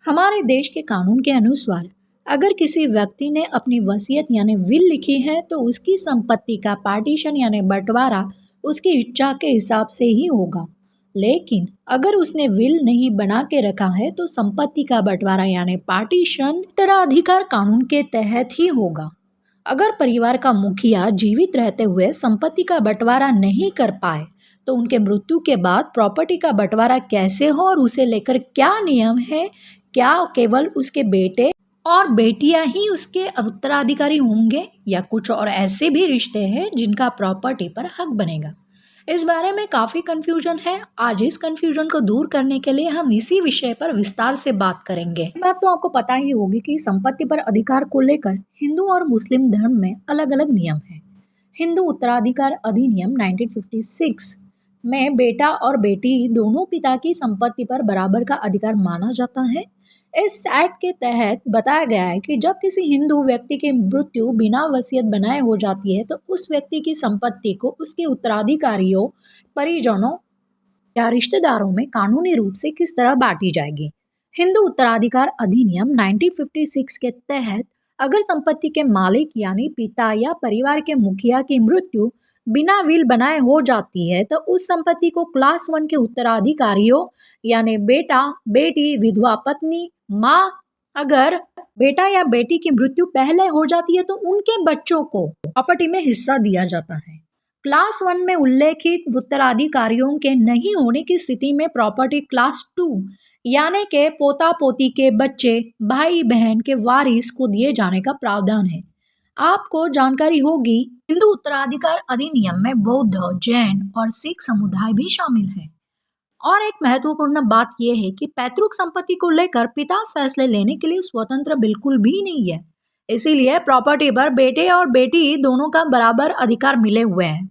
हमारे देश के कानून के अनुसार अगर किसी व्यक्ति ने अपनी वसीयत यानी विल लिखी है तो उसकी संपत्ति का पार्टीशन यानी बंटवारा उसकी इच्छा के हिसाब से ही होगा। लेकिन अगर उसने विल नहीं बना के रखा है तो संपत्ति का बंटवारा यानी पार्टीशन उत्तराधिकार कानून के तहत ही होगा। अगर परिवार का मुखिया जीवित रहते हुए संपत्ति का बंटवारा नहीं कर पाए तो उनके मृत्यु के बाद प्रॉपर्टी का बंटवारा कैसे हो और उसे लेकर क्या नियम है, क्या केवल उसके बेटे और बेटियां ही उसके उत्तराधिकारी होंगे या कुछ और ऐसे भी रिश्ते हैं जिनका प्रॉपर्टी पर हक बनेगा। इस बारे में काफ़ी कंफ्यूजन है। आज इस कंफ्यूजन को दूर करने के लिए हम इसी विषय पर विस्तार से बात करेंगे। बात तो आपको पता ही होगी कि संपत्ति पर अधिकार को लेकर हिंदू और मुस्लिम धर्म में अलग अलग नियम हैं। हिंदू उत्तराधिकार अधिनियम 1956 में बेटा और बेटी दोनों पिता की संपत्ति पर बराबर का अधिकार माना जाता है। इस एक्ट के तहत बताया गया है कि जब किसी हिंदू व्यक्ति की मृत्यु बिना वसीयत बनाए हो जाती है तो उस व्यक्ति की संपत्ति को उसके उत्तराधिकारियों, परिजनों या रिश्तेदारों में कानूनी रूप से किस तरह बांटी जाएगी। हिंदू उत्तराधिकार अधिनियम 1956 के तहत अगर संपत्ति के मालिक यानी पिता या परिवार के मुखिया की मृत्यु बिना विल बनाए हो जाती है तो उस संपत्ति को क्लास 1 के उत्तराधिकारियों यानी बेटा, बेटी, विधवा पत्नी, माँ, अगर बेटा या बेटी की मृत्यु पहले हो जाती है तो उनके बच्चों को प्रॉपर्टी में हिस्सा दिया जाता है। क्लास 1 में उल्लेखित उत्तराधिकारियों के नहीं होने की स्थिति में प्रॉपर्टी क्लास 2 यानी के पोता पोती के बच्चे, भाई बहन के वारिस को दिए जाने का प्रावधान है। आपको जानकारी होगी हिंदू उत्तराधिकार अधिनियम में बौद्ध, जैन और सिख समुदाय भी शामिल है। और एक महत्वपूर्ण बात यह है कि पैतृक संपत्ति को लेकर पिता फैसले लेने के लिए स्वतंत्र बिल्कुल भी नहीं है। इसीलिए प्रॉपर्टी पर बेटे और बेटी दोनों का बराबर अधिकार मिले हुए हैं।